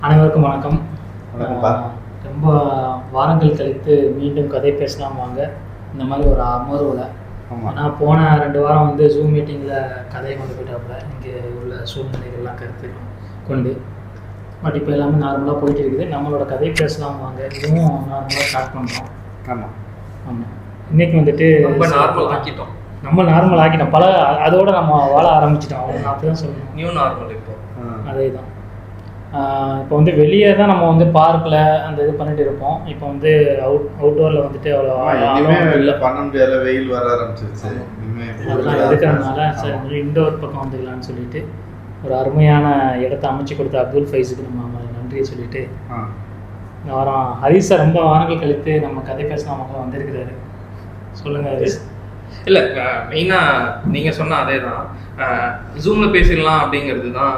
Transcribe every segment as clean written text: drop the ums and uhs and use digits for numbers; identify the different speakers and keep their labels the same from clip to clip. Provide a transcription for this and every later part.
Speaker 1: அனைவருக்கும் வணக்கம்.
Speaker 2: வணக்கம்ப்பா.
Speaker 1: ரொம்ப வாரங்கள் கழித்து மீண்டும் கதை பேசலாம் வாங்க. இந்த மாதிரி ஒரு அமர்வில் ஏன்னா போன 2 வாரம் வந்து ஜூம் மீட்டிங்கில் கதையை கொண்டு போயிட்டாப்புல இங்கே உள்ள சூழ்நிலைகள்லாம் கருத்து கொண்டு. பட் இப்போ எல்லாமே நார்மலாக போயிட்டு இருக்குது. நம்மளோட கதை பேசலாம் வாங்க இதுவும் நார்மலாக ஸ்டார்ட் பண்ணுறோம்.
Speaker 2: ஆமாம்
Speaker 1: ஆமாம், இன்றைக்கி வந்துட்டு நம்ம நார்மல் ஆக்கிட்டோம். அதோடு நம்ம வாழ ஆரம்பிச்சிட்டோம். அவங்க அப்படி தான் சொல்லணும்,
Speaker 3: நியூ நார்மல். இப்போ
Speaker 1: அதே தான். இப்போ வந்து வெளியே தான் நம்ம வந்து பார்க்கில் அந்த இது பண்ணிட்டு இருப்போம். இப்போ வந்து அவுட்டோரில் வந்துட்டு
Speaker 2: அவ்வளோ இல்லை, பண்ண முடியாத, வெயில் வர ஆரம்பிச்சிருச்சு.
Speaker 1: அதெல்லாம் இருக்கிறதுனால சரி இன்டோர் பக்கம் வந்துக்கலான்னு சொல்லிட்டு ஒரு அருமையான இடத்த அமைச்சு கொடுத்த அப்துல் ஃபைஸுக்கு நம்ம நன்றியை சொல்லிட்டு இந்த வாரம் ஹரிஷ் சார் ரொம்ப வாரங்கள் கழித்து நம்ம கதை பேசலாம் வந்திருக்கிறாரு. சொல்லுங்கள் ஹரிஷ்.
Speaker 3: இல்லை, மெயினாக நீங்கள் சொன்ன அதே தான், ஜூமில் பேசிடலாம் அப்படிங்கிறது தான்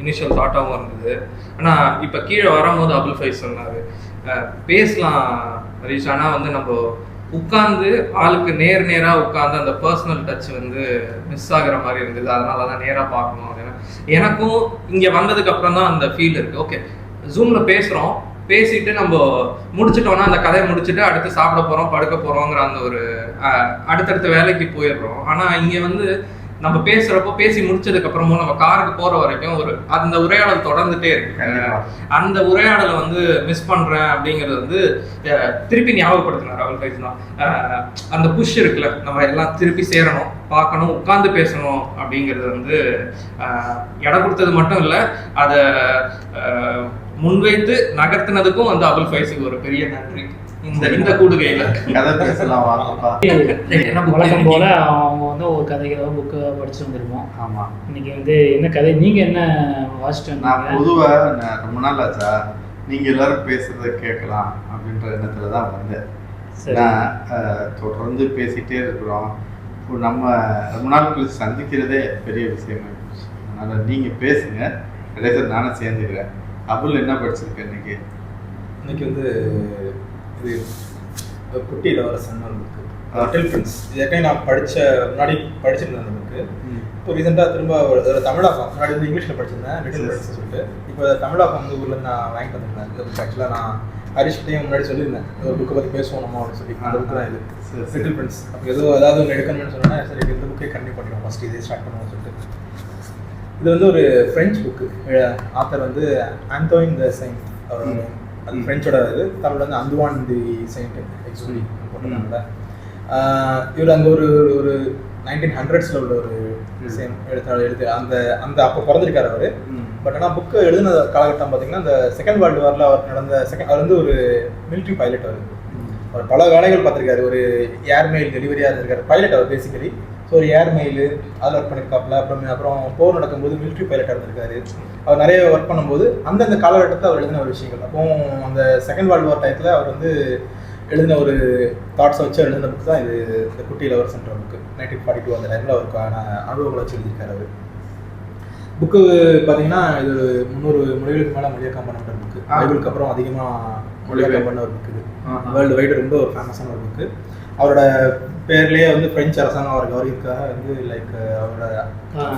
Speaker 3: இனிஷியல் தாட்டாகவும் இருந்தது. ஆனால் இப்போ கீழே வரும்போது அபுல் ஃபைஸ் சொன்னார் பேசலாம் ஹரிஷ், ஆனால் வந்து நம்ம உட்காந்து ஆளுக்கு நேராக உட்காந்து அந்த பர்சனல் டச் வந்து மிஸ் ஆகிற மாதிரி இருந்தது. அதனால தான் நேராக பார்க்கணும் அப்படின்னு எனக்கும் இங்கே வந்ததுக்கு அப்புறம் தான் அந்த ஃபீல் இருக்குது. ஓகே, ஜூமில் பேசுகிறோம், பேசிட்டு நம்ம முடிச்சிட்டோம்னா அந்த கதையை முடிச்சுட்டு அடுத்து சாப்பிட போகிறோம், படுக்க போகிறோங்கிற அந்த ஒரு அடுத்தடுத்த வேலைக்கு போயிடுறோம். ஆனால் இங்கே வந்து நம்ம பேசுகிறப்போ பேசி முடிச்சதுக்கு அப்புறமும் நம்ம காருக்கு போகிற வரைக்கும் ஒரு அந்த உரையாடல் தொடர்ந்துட்டே இருக்கு. அந்த உரையாடலை வந்து மிஸ் பண்ணுறேன் அப்படிங்கிறது வந்து திருப்பி ஞாபகப்படுத்தினார் அபுல் ஃபைஸ் தான். அந்த புஷ் இருக்குல்ல, நம்ம எல்லாம் திருப்பி சேரணும், பார்க்கணும், உட்காந்து பேசணும் அப்படிங்கிறது வந்து இடம் கொடுத்தது மட்டும் இல்லை, அதை முன்வைத்து நகர்த்தினதுக்கும் வந்து அபுல் ஃபைஸுக்கு ஒரு பெரிய நன்றி. இந்த கூடுகையில
Speaker 2: கதை பேசலாம்
Speaker 1: வழக்கம் போல அவங்க வந்து ஒரு கதைகளோ புக்கு படிச்சுட்டு வந்துருப்போம்.
Speaker 2: ஆமாம்,
Speaker 1: இன்னைக்கு வந்து என்ன கதை நீங்க என்ன வாசிட்டு?
Speaker 2: நான் பொதுவாக ரொம்ப நாள் ஆச்சா நீங்கள் எல்லாரும் பேசுறத கேட்கலாம் அப்படின்ற எண்ணத்துல தான் வந்தேன். தொடர்ந்து பேசிகிட்டே இருக்கிறோம். இப்போ நம்ம ரொம்ப நாள் கழிச்சு சந்திக்கிறதே பெரிய விஷயமா இருந்துச்சு. அதனால் நீங்கள் பேசுங்க, கடைசியில் நானும் சேர்ந்துக்கிறேன். அபுல் என்ன படிச்சிருக்கேன் இன்னைக்கு
Speaker 4: வந்து இது குட்டி இளவரசன் ஒரு புக்கு, லிட்டில் பிரின்ஸ். இதுக்கே நான் முன்னாடி படிச்சிருந்தேன் அந்த புக்கு. இப்போ ரீசெண்டாக திரும்ப ஒரு தமிழாக்கம், முன்னாடி வந்து இங்கிலீஷில் படிச்சிருந்தேன் லிட்டில் பிரின்ஸ் சொல்லிட்டு. இப்போ தமிழாக்கம் வந்து ஊரில் நான் வாங்கிட்டு வந்துருந்தேன். இந்த புக் ஆக்சுவலாக நான் ஹரிஷ்கிட்டையும் முன்னாடி சொல்லியிருந்தேன், ஒரு புக்கை பற்றி பேசுவோமா அப்படின்னு சொல்லி. அந்த புக்கு தான் இது, லிட்டில் பிரின்ஸ். அப்போ ஏதாவது ஒன்று எடுக்கணும்னு சொன்னேன்னா சரி இந்த புக்கே கண்டிப்பாக பண்ணிடுவோம், ஃபஸ்ட்டு இதே ஸ்டார்ட் பண்ணுவோம்னு சொல்லிட்டு. இது வந்து ஒரு ஃப்ரெஞ்ச் புக்கு. ஆத்தர் வந்து ஆந்தோயின் த செயின்ட், அவர் அது ஃப்ரெஞ்சோட இது. தமிழ் வந்து அந்துவான் தி செயின்ட் எக்ஸுலி போட்டிருந்தாங்க. இவர் அங்கே ஒரு 1900s உள்ள ஒரு சேம் எழுத்து அந்த அப்போ பிறந்திருக்காரு அவர். பட் ஆனால் புக்கு எழுதின காலகட்டம் பார்த்தீங்கன்னா இந்த செகண்ட் வேர்ல்டு வாரில் அவர் நடந்த அவர் வந்து ஒரு மிலிட்ரி பைலட். அவர் பல வேலைகள் பார்த்துருக்காரு. ஒரு ஏர்மெயில் டெலிவரியாக இருந்திருக்காரு, பைலட் அவர் பேசிக்கலி. ஸோ ஒரு ஏர்மெயில் அதில் ஒர்க் பண்ணியிருக்காப்புல. அப்புறம் போர் நடக்கும்போது மிலிட்ரி பைலட்டாக இருந்திருக்காரு. அவர் நிறைய ஒர்க் பண்ணும்போது அந்தந்த காலகட்டத்தை அவர் எழுதின ஒரு விஷயங்கள். அப்போ அந்த செகண்ட் வேர்ல்டு வார் டயத்தில் அவர் வந்து எழுதின ஒரு தாட்ஸை வச்சு எழுதின புக் தான் இது, இந்த குட்டி இளவரசன்ற புக்கு. 1942 அந்த டைமில் அவருக்கான அனுபவங்களை வச்சு எழுதியிருக்காரு அவர். புக்கு பார்த்தீங்கன்னா இது 300 மொழிகளுக்கு மேலே மொழியாக்கம் பண்ண புக்கு. பைபிளுக்கு அப்புறம் அதிகமாக மொழியாக்கம் பண்ண ஒரு புக்கு. இது வேர்ல்டு வைடு ரொம்ப ஒரு ஃபேமஸான ஒரு புக்கு. அவரோட பேர்லேயே வந்து பிரெஞ்சு அரசாங்கம் அவர் கௌரவிக்காக வந்து லைக் அவரோட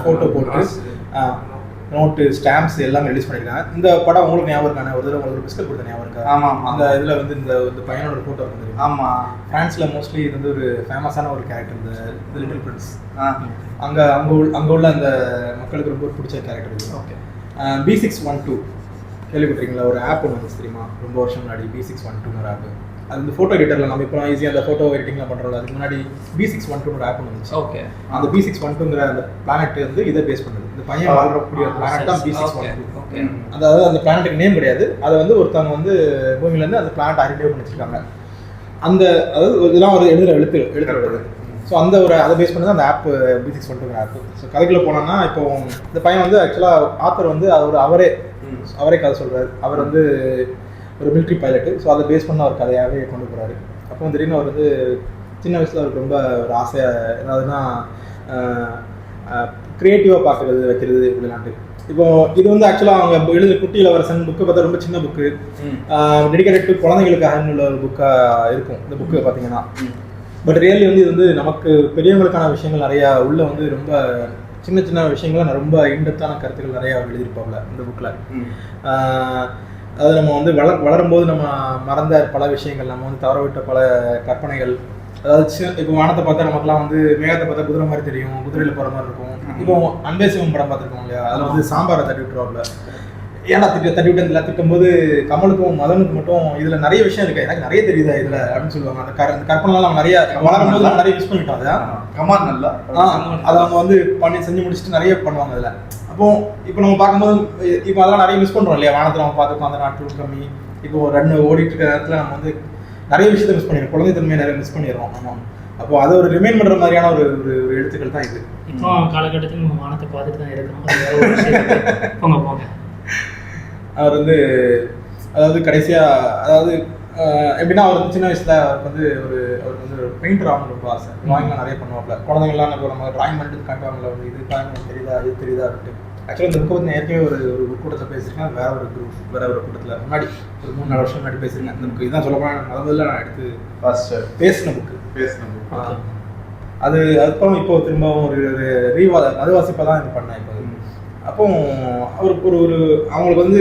Speaker 4: ஃபோட்டோ போட்டு நோட்டு ஸ்டாம்ப்ஸ் எல்லாமே ரிலீஸ் பண்ணியிருக்காங்க. இந்த படம் உங்களுக்கு ஞாபகம் இருக்கானே, ஒரு தடவை உங்களுக்கு பிஸ்கட் கொடுத்த ஞாபகம் இருக்கா?
Speaker 2: ஆமாம்,
Speaker 4: அந்த இதில் வந்து இந்த பையனோட ஃபோட்டோ வந்து. ஆமாம், ஃப்ரான்ஸில் மோஸ்ட்லி இது வந்து ஒரு ஃபேமஸான ஒரு கேரக்டர், இந்த லிட்டில் பிரின்ஸ். அங்கே உள்ள அந்த மக்களுக்கு ரொம்ப பிடிச்ச கேரக்டர் இது. ஓகே, B612 கேள்விப்பட்டிருக்கீங்களா? ஒரு ஆப் ஒன்று வந்துச்சு தெரியுமா, ரொம்ப வருஷம் முன்னாடி. B612 ஒரு ஆப். அது வந்து ஃபோட்டோ எடிட்டரில் நம்ம இப்போ ஈஸியாக அந்த ஃபோட்டோ எடிட்டிங்லாம் பண்ணுறோம். அதுக்கு முன்னாடி B612 ஒரு ஆப் வந்துச்சு.
Speaker 3: ஓகே,
Speaker 4: அந்த B612ங்கிற அந்த பிளானட் வந்து இதை பேஸ் பண்ணுது. இந்த பையன் வாழ்றக்கூடிய பிளானட் தான் B612. அதாவது அந்த பிளானட்டுக்கு நேம் கிடையாது. அதை வந்து ஒருத்தவங்க வந்து பூமியிலேருந்து அந்த பிளானட் ஐடென்டிஃபை பண்ணி வச்சிருக்காங்க. அதாவது இதெல்லாம் ஒரு எழுதுறது. ஸோ அந்த ஒரு அதை பேஸ் பண்ணி தான் அந்த ஆப் B612 ஆப். ஸோ கதைக்குள்ளே போனோம்னா இப்போ இந்த பையன் வந்து ஆக்சுவலாக ஆத்தர் வந்து அவரே கதை சொல்கிறார். அவர் வந்து ஒரு மிலிட்ரி பைலட்டு. ஸோ அதை பேஸ் பண்ண ஒரு கதையாகவே கொண்டு போகிறாரு. அப்போ திடீர்னு அவர் வந்து சின்ன வயசில் அவருக்கு ரொம்ப ஒரு ஆசையாக ஏதாவதுன்னா க்ரியேட்டிவாக பார்க்குறது வைக்கிறது இப்படிலான்ட்டு. இப்போ இது வந்து ஆக்சுவலாக அவங்க எழுது குட்டி இளவரசன் புக்கை பார்த்தா ரொம்ப சின்ன புக்கு, டெடிகேட்டட் டு குழந்தைகளுக்காக உள்ள ஒரு புக்காக இருக்கும் இந்த புக்கு பார்த்தீங்கன்னா. பட் ரியலி வந்து இது வந்து நமக்கு பெரியவங்களுக்கான விஷயங்கள் நிறையா உள்ள வந்து ரொம்ப சின்ன சின்ன விஷயங்கள நான் ரொம்ப இன்டெப்த்தான கருத்துக்கள் நிறைய எழுதியிருப்பாப்ல இந்த புக்கில். அது நம்ம வந்து வளரும்போது நம்ம மறந்த பல விஷயங்கள், நம்ம வந்து தவற விட்ட பல கற்பனைகள். அதாவது இப்போ வானத்தை பார்த்தா நமக்குலாம் வந்து மேகத்தை பார்த்தா குதிரை மாதிரி தெரியும், குதிரையில் போகிற மாதிரி இருக்கும். இப்போ அன்பே சிவம் படம் பார்த்துருக்கோம் இல்லையா, அதில் வந்து சாம்பாரை தட்டி விட்டுருவாப்ல. ஏன்னா தட்டி விட்டு இல்லை திட்டும்போது கமலுக்கும் மதனுக்கும் மட்டும் இதில் நிறைய விஷயம் இருக்கு, எனக்கு நிறைய தெரியுதா இதில் அப்படின்னு சொல்லுவாங்க. அந்த கற்பனைலாம் நம்ம நிறைய வளரும்போது நம்ம நிறைய யூஸ் பண்ணிட்டோம். அதை
Speaker 2: கமான் நல்லா
Speaker 4: அதை அவங்க வந்து பண்ணி செஞ்சு முடிச்சுட்டு நிறைய பண்ணுவாங்க அதில். அப்போ இப்போ நம்ம பார்க்கும்போது இப்போ அதெல்லாம் நிறைய மிஸ் பண்ணுறோம் இல்லையா. வானத்தில் நம்ம பார்த்துருக்கோம் அந்த நாட்கள் கம்மி. இப்போ ரன் ஓடிட்டு இருக்கிற நேரத்தில் நம்ம வந்து நிறைய விஷயத்தை மிஸ் பண்ணிடுறோம், குழந்தைத்தன்மையை நிறைய மிஸ் பண்ணிடுறோம். ஆமாம், அப்போ அதை ஒரு ரிமைண்ட் பண்ணுற மாதிரியான ஒரு ஒரு எழுத்துக்கள் தான் இது.
Speaker 1: இப்போ காலகட்டத்தில் நம்ம வானத்தை பார்த்துட்டு தான் இருக்கணும். போங்க
Speaker 4: அவர் வந்து அதாவது கடைசியாக அதாவது எப்படின்னா அவர் வந்து சின்ன வயசில் அவருக்கு வந்து அவருக்கு வந்து பெயிண்டர் ஆகணும் ரொம்ப ஆசை. ட்ராயிங்லாம் நிறைய பண்ணுவாப்ல. குழந்தைங்கள்லாம் நம்ம ட்ராயிங் பண்ணிட்டு காட்டுவாங்கல்ல, வந்து இது பாருங்க தெரியுதா இது தெரியுதா அப்படின்ட்டு. ஆக்சுவலாக இந்த புக்கு வந்து ஏற்கனவே ஒரு கூட்டத்தில் பேசியிருக்கேன், வேற ஒரு கூட்டத்தில் முன்னாடி ஒரு 3-4 வருஷம் முன்னாடி பேசியிருக்கேன். இந்த புக்கு இதுதான் சொல்லப்போனால் முதல்ல நான் எடுத்து பேசின புக்கு. அது அதுக்கப்புறம் இப்போ திரும்பவும் ஒரு மறுவாசிப்பை தான் இது பண்ணேன் இப்போ. அப்போ அவருக்கு ஒரு அவங்களுக்கு வந்து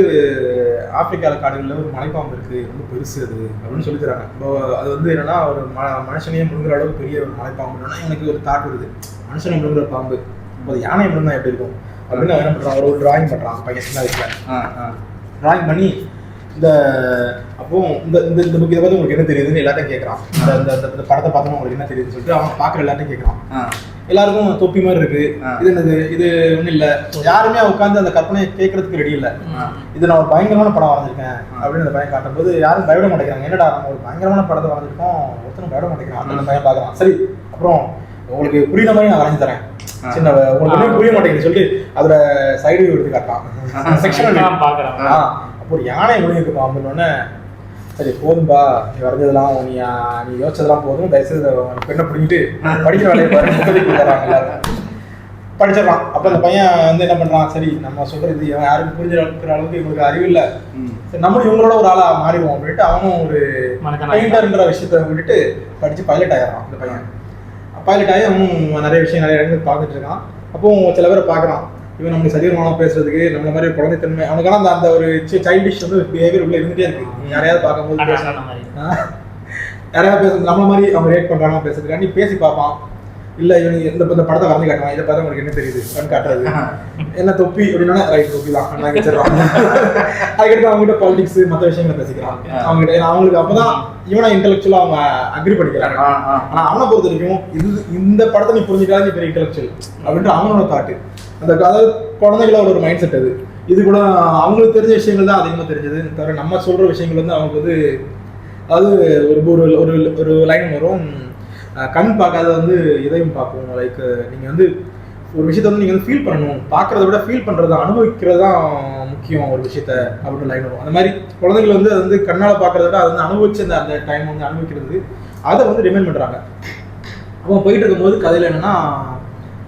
Speaker 4: ஆப்பிரிக்கால காடுகளில் ஒரு மலைப்பாம்பு இருக்குது, ரொம்ப பெருசு அது அப்படின்னு சொல்லி தராங்க. இப்போ அது வந்து என்னன்னா ஒரு மனுஷனையே முழுங்குற அளவுக்கு பெரிய ஒரு மலைப்பாம்புன்னா எனக்கு ஒரு தாட் வருது, மனுஷனை முழுங்குற பாம்பு இப்போ யானை முழுந்தா எப்படி இருக்கும் அப்படின்னு அவன் என்ன பண்ணுறான், ஒரு டிராயிங் பண்ணுறான் பையன் சின்ன வயசில். டிராயிங் பண்ணி இந்த அப்போ இந்த புக் இதை பார்த்து உங்களுக்கு என்ன தெரியுதுன்னு எல்லாத்தையும் கேட்குறான். இந்த படத்தை பார்த்தோம் உங்களுக்கு என்ன தெரியுதுன்னு சொல்லிட்டு அவன் பார்க்குற எல்லாத்தையும் கேட்குறான். எல்லாருக்கும் தொப்பி மாதிரி இருக்கு, இது என்னது, இது ஒன்றும் இல்லை. யாருமே உட்காந்து அந்த கற்பனையை கேட்கறதுக்கு ரெடி இல்லை. இது நான் ஒரு பயங்கரமான படம் வரைஞ்சிருக்கேன் அப்படின்னு அந்த பையன் காட்டும் போது யாரும் பயப்பட மாட்டேங்கிறாங்க. என்னடா நம்ம ஒரு பயங்கரமான படத்தை வரைஞ்சிருக்கோம், ஒருத்தரும் பயப்பட மாட்டேங்கிறான். அந்த பையன் பார்க்குறான். சரி அப்புறம் உங்களுக்கு புரியுற மாதிரி நான் வரைஞ்சி தரேன், சின்ன உங்களுக்கு புரிய மாட்டேங்குது சொல்லிட்டு அதோட சைடு எடுத்து காட்டலாம் செக்ஷன் பார்க்குறான். அப்போ ஒரு யானை விழுந்துட்டு பாம்புன்னொன்னே சரி போதும்பா நீ வரைஞ்சதெல்லாம் நீ யோசிச்சதெல்லாம் போதும், தயவுசெய்து பெண்ணை பிடிக்கிட்டு படிக்கிற வேலையை பாரு தராங்க எல்லாரும் படிச்சிடறான். அப்போ அந்த பையன் வந்து என்ன பண்ணுறான், சரி நம்ம சொல்கிறது யாருக்கும் புரிஞ்சுக்கிற அளவுக்கு இவங்களுக்கு அறிவில்லை, சரி நம்மளும் இவங்களோட ஒரு ஆளாக மாறிடுவோம் அப்படின்ட்டு அவனும் ஒரு பெயிண்டர்ன்ற விஷயத்த விட்டுட்டு படித்து பைலட் ஆகிடறான். இந்த பையன் பைலட் ஆகி அவனும் நிறைய விஷயம் நிறைய இடங்களுக்கு பார்த்துட்டு இருக்கான். அப்போ சில பேரை பார்க்குறான், இவன் நம்மளுக்கு சரீரமான பேசுறதுக்கு நம்மள மாதிரி குழந்தைத்தன்மை அவனுக்கான அந்த ஒரு சைல்டிஷ் வந்து பிஹேவியர் உள்ள இருந்துகிட்டே இருக்கு. யாரையாவது பார்க்கும்போது யாரையாவது பேச நம்மள மாதிரி அவங்க ரியாக்ட் பண்ணுறாங்க பேசுறதுக்காக நீ பேசி பார்ப்பான். இல்லை இவனுக்கு இந்த படத்தை வரைஞ்சி காட்டுவான், இதை பார்த்தா உங்களுக்கு என்ன தெரியுது அப்படின்னு காட்டுறது. என்ன தொப்பி அப்படின்னா ரைட் தொப்பி தான் வச்சிடறான். அதுக்கடுத்து அவங்ககிட்ட பாலிடிக்ஸ் மற்ற விஷயங்களை பேசிக்கிறான் அவங்ககிட்ட. அவங்களுக்கு அப்போதான் இவனை இன்டெலெக்சுவலாக அவங்க அக்ரி பண்ணிக்கிறாங்க. ஆனால் அவனை பொறுத்த வரைக்கும் இந்த படத்தை நீ புரிஞ்சுக்காத நீ பெரிய இன்டெலெக்சுவல் அப்படின்ட்டு அவனோட தாட்டு. அந்த அதாவது குழந்தைகளோட ஒரு மைண்ட் செட் அது. இது கூட அவங்களுக்கு தெரிஞ்ச விஷயங்கள் தான் அதிகமாக தெரிஞ்சது தவிர நம்ம சொல்கிற விஷயங்கள் வந்து அவங்களுக்கு வந்து அதாவது ஒரு லைன் வரும், கண் பார்க்காத வந்து இதயம் பார்க்கும். லைக் நீங்கள் வந்து ஒரு விஷயத்த வந்து நீங்கள் வந்து ஃபீல் பண்ணணும், பார்க்குறத விட ஃபீல் பண்ணுறது அனுபவிக்கிறது தான் முக்கியம் ஒரு விஷயத்த அப்படின்னு லைன் வரும். அந்த மாதிரி குழந்தைகள் வந்து அது வந்து கண்ணால் பார்க்குறத விட அது வந்து அனுபவிச்சு அந்த டைம் வந்து அனுபவிக்கிறது அதை வந்து ரிமைண்ட் பண்ணுறாங்க. அப்போ போயிட்டு இருக்கும்போது கதையில் என்னென்னா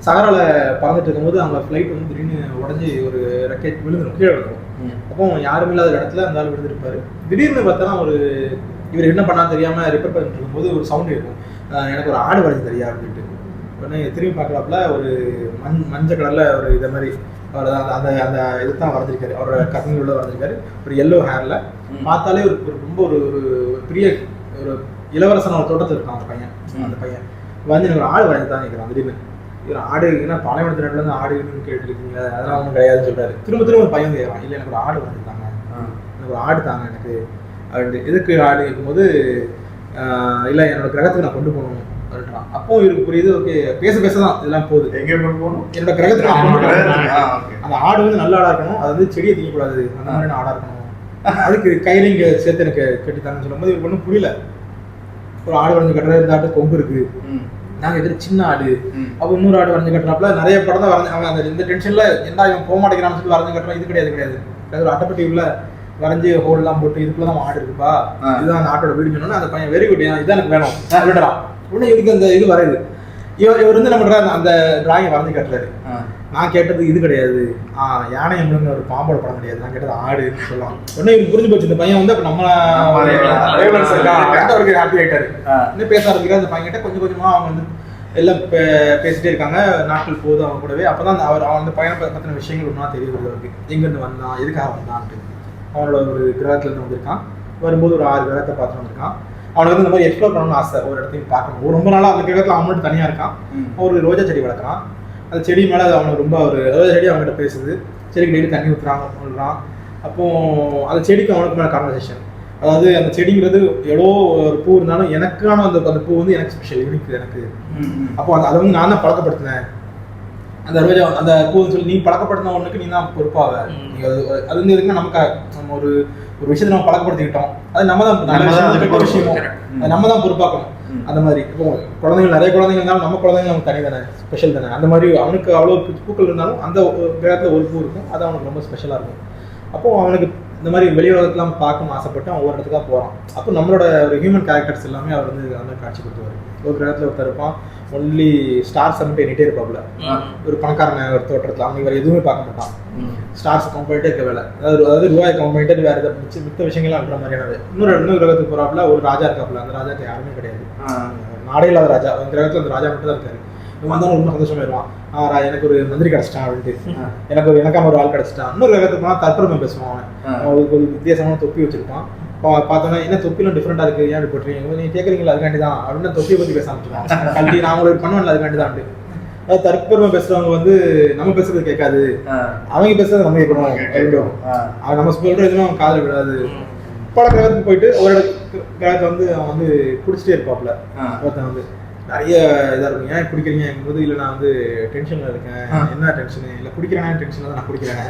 Speaker 4: சகரால பறந்துட்டு இருக்கும்போது அவங்க ஃப்ளைட் வந்து திடீர்னு உடஞ்சி ஒரு ரெக்கெட் விழுந்துடும், கீழே விழுந்துடும். அப்போ யாருமே இல்லாத இடத்துல அந்த ஆள் விழுந்துருப்பாரு. திடீர்னு பார்த்தோன்னா இவர் என்ன பண்ணான்னு தெரியாமல் ரிப்பேர் பண்ணிட்டு இருக்கும்போது ஒரு சவுண்டு இருக்கும், எனக்கு ஒரு ஆடு வரைஞ்சி தெரியா அப்படின்ட்டு. உடனே திரும்பி பார்க்கலாப்புல ஒரு மஞ்சள் கலரில் ஒரு இதை மாதிரி அவர் அந்த அந்த இது தான் வரைஞ்சிருக்காரு, அவரோட கசங்களோட வரைஞ்சிருக்காரு. ஒரு எல்லோ ஹேரில் பார்த்தாலே ரொம்ப ஒரு பெரிய ஒரு இளவரசனோட தோட்டத்தில் இருக்கான் அந்த பையன். அந்த பையன் வந்து எனக்கு ஒரு ஆடு வரைஞ்சி தான் நிற்கிறான். திடீர்னு இவர் ஆடு ஏன்னா பாலைவனத்தினருந்து ஆடுன்னு கேட்டுருக்கீங்க, அதெல்லாம் ஒன்றும் கிடையாதுன்னு சொல்கிறாரு. திரும்ப ஒரு பையன் கேட்கறான், இல்லை எனக்கு ஒரு ஆடு வரைஞ்சிருக்காங்க, எனக்கு ஒரு ஆடு தாங்க எனக்கு அப்படின்ட்டு. எதுக்கு ஆடு இருக்கும்போது இல்லை என்னோட கிரகத்துக்கு நான் கொண்டு போகணும் அப்படின்றான். அப்போ இவருக்கு புரியுது, ஓகே பேச தான் இதெல்லாம் போகுது, எங்கே கொண்டு போகணும், என்னோட கிரகத்துக்கு நான் கொண்டு போகணும். அந்த ஆடு வந்து நல்ல ஆடாக இருக்கணும், அது வந்து செடியை திங்கக்கூடாது, அந்த மாதிரி ஆடாக இருக்கணும், அதுக்கு கையில இங்கே சேர்த்து எனக்கு கட்டித்தாங்கன்னு சொல்லும்போது இவருக்கு ஒன்றும் புரியல. ஒரு ஆடு வரைஞ்சி கட்டுறது, இந்த ஆட்டு கொம்பு இருக்கு, நாங்கள் எதிர சின்ன ஆடு, அப்போ இன்னொரு ஆடு வரைஞ்சி கட்டுறாப்புல நிறைய படம் தான் வரைஞ்சி அவன் அந்த இந்த டென்ஷனில் என்ன இவன் போக மாட்டேங்கிறான்னு சொல்லி வரைஞ்சி கட்டுறான். இது கிடையாது ஒரு அட்டைப்பட்டி உள்ள வரைஞ்சி ஹோல்லாம் போட்டு இதுக்குள்ள தான் ஆடு இருக்குப்பா, இதுதான் அந்த ஆட்டோட வீடு சொன்னோன்னா அந்த பையன் வெரி குட், இதான் எனக்கு வேணும் விடுறான். உடனே இவருக்கு அந்த இது வரையுது. இவர் வந்து என்ன பண்ணுறாரு, அந்த டிராயிங்கை வரைஞ்சி கட்டுறாரு. நான் கேட்டது இது கிடையாது, யானையை முழுங்க ஒரு பாம்போட படம் கிடையாது, நான் கேட்டது ஆடுன்னு சொல்லலாம். உடனே இவருக்கு புரிஞ்சு போச்சு, இந்த பையன் வந்து அப்போ நம்ம அவருக்கு ஹாப்பி ஆகிட்டாரு. இன்னும் பேச ஆரம்பிக்கிறார். அந்த பையன்கிட்ட கொஞ்சம் கொஞ்சமாக அவங்க வந்து எல்லாம் பேசிட்டே இருக்காங்க. நாட்கள் போதும் அவங்க கூடவே. அப்போ தான் அந்த பையனை பற்றின விஷயங்கள் ஒன்றா தெரிய வருது அவருக்கு. எங்கேருந்து வந்தான், எதுக்காக வந்தான்ட்டு. அவனோட ஒரு கிரகத்துலேருந்து வந்திருக்கான். வரும்போது ஒரு 6 கிரகத்தை பார்த்துட்டு வந்திருக்கான். அவனுக்கு வந்து இந்த மாதிரி எக்ஸ்ப்ளோர் பண்ணணும்னு ஆசை, ஒரு இடத்தையும் பார்க்கணும். ரொம்ப நாளாக அந்த கிரகத்தில் அவன் மட்டும் தனியாக இருக்கான். ஒரு ரோஜா செடி வளர்க்குறான். அந்த செடி மேலே அவனுக்கு ரொம்ப ஒரு ரோஜா செடி அவங்ககிட்ட பேசுது. செடிக்கு டெய்லி தண்ணி ஊற்றுறான். அப்போது அந்த செடிக்கு அவனுக்கு மேலே கான்வர்சேஷன். அதாவது அந்த செடிங்கிறது எவ்வளோ ஒரு பூ இருந்தாலும் எனக்கான அந்த பூ வந்து எனக்கு ஸ்பெஷல், யூனிக் எனக்கு. அப்போ அதை வந்து நான் தான் பழக்கப்படுத்தினேன். அந்த ரோஜா அந்த பூன்னு சொல்லி நீ பழக்கப்படுத்தின ஒன்றுக்கு நீ தான் பொறுப்பாக. அது வந்து எதுக்குன்னா நமக்கு நம்ம ஒரு விஷயத்தை நம்ம பழக்கப்படுத்திக்கிட்டோம். அது நம்ம தான் நல்ல விஷயமோ அது நம்ம தான் பொறுப்பாக்கணும். அந்த மாதிரி இப்போ குழந்தைகள் நிறைய குழந்தைங்க இருந்தாலும் நம்ம குழந்தைங்க நமக்கு தனி தானே, ஸ்பெஷல் தானே. அந்த மாதிரி அவனுக்கு அவ்வளோ பூக்கள் இருந்தாலும் அந்த கிரகத்தில் ஒரு பூ இருக்கும், அது அவனுக்கு ரொம்ப ஸ்பெஷலாக இருக்கும். அப்போது அவனுக்கு இந்த மாதிரி வெளி உலகத்தெலாம் பார்க்கணும்னு ஆசைப்பட்டு அவன் ஒவ்வொரு இடத்துக்காக போகிறான். அப்போ நம்மளோட ஒரு ஹியூமன் கேரக்டர்ஸ் எல்லாமே அவர் வந்து அந்த காட்சி கொடுத்துருவார். ஒரு கிரகத்தில் ஒருத்தர் இருப்பான், ஒன்லி ஸ்டார்ஸ் மட்டும் எண்ணிட்டே இருப்பாப்புல. ஒரு பணக்காரனை ஒரு தோற்றத்தில் அவங்க வேறு எதுவுமே பார்க்க மாட்டான். ஸ்டார்ஸ் கவுண்ட் பண்ணிட்டே இருக்க வேலை. அதாவது ரூபாய் கவுண்ட் பண்ணிட்டு வேறு எதை மித்த விஷயங்கள்லாம் இருக்கிற மாதிரியானது. இன்னொரு கிரகத்துக்கு போகிறாப்புல ஒரு ராஜா இருக்காப்புல. அந்த ராஜாக்கு யாருமே கிடையாது, நாடே இல்லாத ராஜா. அந்த கிரகத்தில் அந்த ராஜா மட்டும் தான் இருக்காரு. இவன் வந்தாலும் ரொம்ப சந்தோஷமாயிருவான். எனக்கு ஒரு மந்திரி கிடச்சிட்டான் அப்படின்ட்டு, எனக்கான ஒரு ஆள் கிடச்சிட்டான். இன்னொரு கிரகத்துக்கு போனால் தற்பெருமை பேசுவான். அவன் ஒரு வித்தியாசமான தொப்பி வச்சிருப்பான். பார்த்தோன்னா என்ன தொப்பிலும் டிஃப்ரெண்டாக இருக்குது, ஏன் அப்படி போட்டுறீங்க, நீங்கள் கேட்குறீங்களா அதுக்காண்டி தான் அப்படின்னு தொப்பியை பற்றி பேச ஆரம்பிச்சிருவான். கல்வி நான் உங்களுக்கு பண்ணுவேன்ல அதுக்காண்டி தான். அதாவது தற்பெருமை பேசுகிறவங்க வந்து நம்ம பேசுறது கேட்காது, அவங்க பேசுறது நம்ம கேட்கணும். அவன் நம்ம சொல்கிற எதுவும் அவன் காதில் விடாது. பல கிரகத்துக்கு போயிட்டு ஒரு கிரகத்தை வந்து அவன் வந்து குடிச்சிட்டே இருப்பாப்புல. ஒருத்தன் வந்து நிறைய இதாக இருக்கும், ஏன் குடிக்கிறீங்க போது, இல்லை நான் வந்து டென்ஷனில் இருக்கேன். என்ன டென்ஷனு? இல்லை குடிக்கிறேனே டென்ஷனில் தான் நான் குடிக்கிறேன்,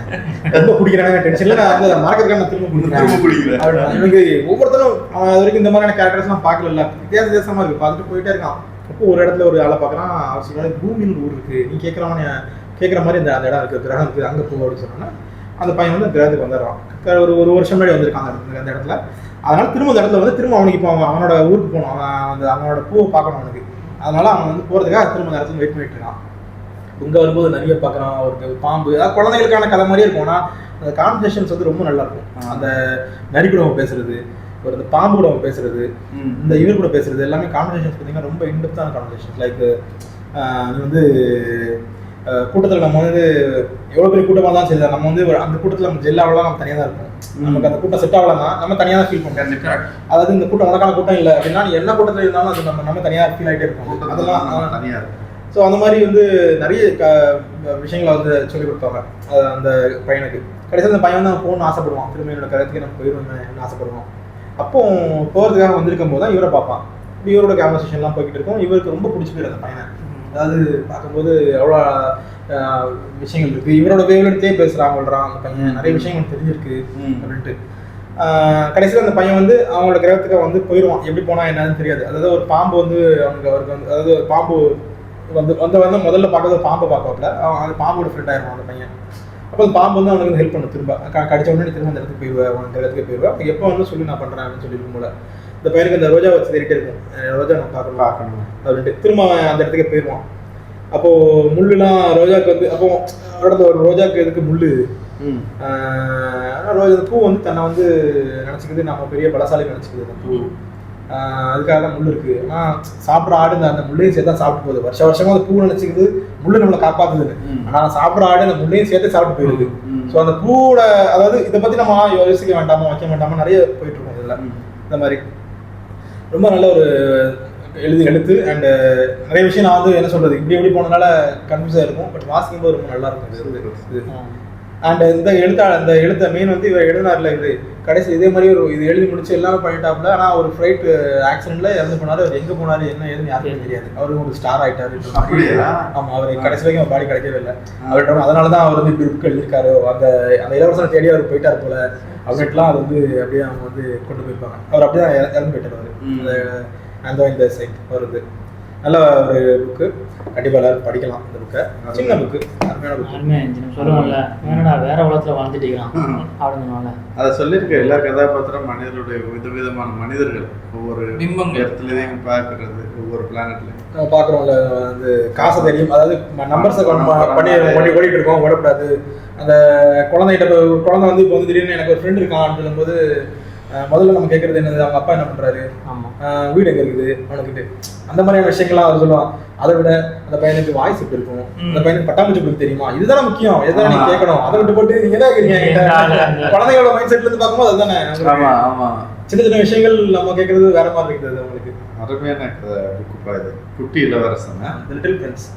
Speaker 4: ரொம்ப குடிக்கிறேனே டென்ஷனில் நான் வந்து மார்க்கெட்டுக்காக நான் திரும்ப குடிக்கிறேன். எனக்கு ஒவ்வொருத்தரும் அவன் அது வரைக்கும் இந்த மாதிரியான கேரக்டர்ஸ்லாம் பார்க்கல, வித்தியாசமாக இருக்குது. பார்த்துட்டு போயிட்டே இருக்கான். அப்போ ஒரு இடத்துல ஒரு ஆளை பார்க்குறான். அவர் சொல்கிறாரு, பூமின்னு ஊர் இருக்குது, நீ கேட்குற மாதிரி அந்த இடம் இருக்குது, கிரகம் இருக்குது, அங்கே போ அப்படின்னு சொன்னோன்னா அந்த பையன் வந்து கிரகத்துக்கு வந்துடுறான். ஒரு வருஷம் முன்னாடி வந்திருக்காங்க அந்த இடத்துல. அதனால் திரும்ப அந்த இடத்துல வந்து திரும்ப அவனுக்கு இப்போ அவனோட ஊருக்கு போகணும், அவன் அவனோட பூவை பார்க்கணும் அவனுக்கு. அதனால அவன் வந்து போகிறதுக்காக திரும்ப நேரத்தில் வெயிட் பண்ணிட்டு இருக்கான். இங்கே வரும்போது நிறைய பார்க்குறான். அவருக்கு பாம்பு, அதாவது குழந்தைகளுக்கான கதை மாதிரியே இருக்கும். ஆனால் அந்த கான்வர்சேஷன்ஸ் வந்து ரொம்ப நல்லா இருக்கும். அந்த நரி கூட அவன் பேசுறது, ஒரு இந்த பாம்பு கூட அவன் பேசுறது, இந்த இவர் கூட பேசுறது, எல்லாமே கான்வர்சேஷன்ஸ் பார்த்தீங்கன்னா ரொம்ப இன்டெப்த்தான கான்வர்சேஷன்ஸ். லைக் நீ வந்து கூட்டத்தில் நம்ம வந்து எவ்வளோ பெரிய கூட்டமாக தான் சரி, நம்ம வந்து அந்த கூட்டத்தில் நம்ம ஜெல்லாவெல்லாம் நம்ம தனியாக தான் இருப்போம். நமக்கு அந்த கூட்டம் செட் ஆகலன்னா நம்ம தனியாக தான் ஃபீல் பண்ணுறோம். அதாவது இந்த கூட்டம் உனக்கான கூட்டம் இல்லை அப்படின்னா நீ என்ன கூட்டத்தில் இருந்தாலும் அது நம்ம தனியாக ஃபீல் ஆகிட்டே இருப்போம். அதெல்லாம் தனியாக இருக்கும். ஸோ அந்த மாதிரி வந்து நிறைய விஷயங்களை வந்து சொல்லிக் கொடுத்தாங்க அந்த பையனுக்கு. கடைசியில் அந்த பையன் வந்து அவன் போகணும்னு ஆசைப்படுவான். திரும்ப என்னோட கருத்துக்கு நம்ம போயிடுவேன் ஆசைப்படுவான். அப்போ போகிறதுக்காக வந்திருக்கும் போது தான் இவரை பார்ப்பான். இவரோட கான்வர்சேஷன்லாம் போய்கிட்டு இருக்கும். இவருக்கு ரொம்ப பிடிச்சி போயிடும் அந்த பையனை. அதாவது பார்க்கும்போது எவ்வளோ விஷயங்கள் இருக்குது, இவரோட வேவலெடுத்தே பேசுகிறாங்கள்றான் அந்த பையன், நிறைய விஷயங்கள் தெரிஞ்சிருக்கு அப்படின்ட்டு. கடைசியில் அந்த பையன் வந்து அவங்களோட கிரகத்துக்கு வந்து போயிடுவான். எப்படி போனால் என்னன்னு தெரியாது. அதாவது ஒரு பாம்பு வந்து அவருக்கு வந்து, அதாவது பாம்பு வந்து முதல்ல பார்க்கறது பாம்பை பார்க்கல, அந்த பாம்போட ஃப்ரெண்ட் ஆயிடுவான் அந்த பையன். அப்போ அந்த பாம்பு வந்து அவனுக்கு ஹெல்ப் பண்ணு, திரும்ப கடிச்ச உடனே திரும்ப அந்த இடத்துக்கு போயிடுவேன், அவன் கிரகத்துக்கு போயிடுவேன். அப்போ எப்போ வந்து சொல்லி நான் பண்ணுறேன் அப்படின்னு சொல்லியிருக்கும் போல இந்த பையனுக்கு அந்த ரோஜா வச்சு தேடிட்டே இருக்கும். ரோஜா நான் பார்க்கணும் அப்படின்ட்டு திரும்ப அந்த இடத்துக்கு போயிடுவான். அப்போது முள்ளுலாம் ரோஜாவுக்கு வந்து, அப்போ இடத்துல ஒரு ரோஜாவுக்கு எதுக்கு முள்ளு? ஆனால் ரோஜா பூ வந்து தன்னை வந்து நினச்சிக்குது, நம்ம பெரிய பலசாலி நினச்சிக்குது அந்த பூ. அதுக்காக தான் முள் இருக்குது. ஆனால் சாப்பிட்ற ஆடு அந்த முள்ளையும் சேர்த்து தான் சாப்பிட்டு போகுது. வருஷமாக அந்த பூ நினச்சிக்குது முள்ளு நம்மளை காப்பாற்றுதுன்னு. ஆனால் சாப்பிட்ற ஆடு அந்த முள்ளையும் சேர்த்து சாப்பிட்டு போயிடுது. ஸோ அந்த பூவோட, அதாவது இதை பற்றி நம்ம யோசிக்க வேண்டாமா, வைக்க வேண்டாமா, நிறைய போயிட்டுருக்கோம் இதில். இந்த மாதிரி ரொம்ப நல்ல ஒரு எழுத்து அண்ட் நிறைய விஷயம் நான் வந்து என்ன சொல்கிறது, இப்படி போனதுனால கன்ஃபியூஸாக இருக்கும். பட் வாசிக்கும் போது ரொம்ப நல்லா இருக்கும். அண்ட் இந்த எழுத்த மெயின் வந்து இவர் எழுதினார்ல, இது கடைசி இதே மாதிரி இது எழுதி முடிச்சு எல்லாமே பண்ணிட்டாப்புல. ஆனால் ஒரு ஃப்ளைட் ஆக்சிடென்ட்ல இறந்து போனார். அவர் எங்கே போனார் என்ன ஏதுன்னு யாருக்கும் தெரியாது. அவருக்கு ஒரு ஸ்டார் ஆகிட்டாரு. ஆமாம், அவர் கடைசி வரைக்கும் அவர் பாடி கிடைக்கவே இல்லை அவர்கிட்ட. அதனால தான் அவர் வந்து இப்படி புக் எழுதியிருக்காரு. அந்த இலவசம் தேடி அவர் போயிட்டார் போல அப்படின்ட்டுலாம் அது வந்து அப்படியே அவங்க வந்து கொண்டு போயிருப்பாங்க. அவர் அப்படியே தான் இறந்து போயிட்டார். அவர் அந்த இந்த சைட் வருது. நல்ல ஒரு புக்கு, கண்டிப்பாக எல்லாரும் படிக்கலாம் இந்த புக்கை. சின்ன புக்கு, அருமையான புக்கு.
Speaker 1: சொல்லுவோம்ல, வேணடா வேற உலகத்தில் வாழ்ந்துட்டீங்களாம் அப்படின்னு
Speaker 2: அதை சொல்லியிருக்க. எல்லா கதாபாத்திரம் மனிதர்களுடைய விதவிதமான மனிதர்கள், ஒவ்வொரு
Speaker 3: பிம்பங்கள்
Speaker 2: இடத்துலையும் பார்க்கறது, ஒவ்வொரு பிளானட்லையும்
Speaker 4: பார்க்குறோம்ல. வந்து காசை தெரியும், அதாவது நம்பர்ஸை பண்ணி ஓடிட்டு இருக்கோம், ஓடக்கூடாது. அந்த குழந்தை வந்து இப்போ வந்து திடீர்னு எனக்கு ஒரு ஃப்ரெண்ட் இருக்கான்னு சொல்லும்போது முதல்ல நம்ம கேட்கறது என்னது, அவங்க அப்பா என்ன பண்றாரு,
Speaker 1: ஆமாம்.
Speaker 4: வீடு எங்க இருக்குது அவனுக்கு, அந்த மாதிரியான விஷயங்கள்லாம் அவர் சொல்லுவான். அதை விட அந்த பையனுக்கு வாய்ஸ் எப்படி இருக்கும், அந்த பையனுக்கு பட்டாம்பூச்சி எப்படி தெரியுமா, இதுதான் முக்கியம், இதுதான் நீங்க கேட்கணும். அதை விட்டு போட்டு நீங்க என்ன கேட்குறீங்க, குழந்தைகளோட மைண்ட் செட்ல இருந்து பார்க்கும்போது அதுதானே.
Speaker 2: ஆமா ஆமா,
Speaker 4: சின்ன சின்ன விஷயங்கள் நம்ம கேட்கறது வேற மாதிரி இருக்குது அவங்களுக்கு.
Speaker 2: அருமையான புக்குப்பா இது, குட்டி இளவரசன்,
Speaker 4: லிட்டில் பிரின்ஸ்.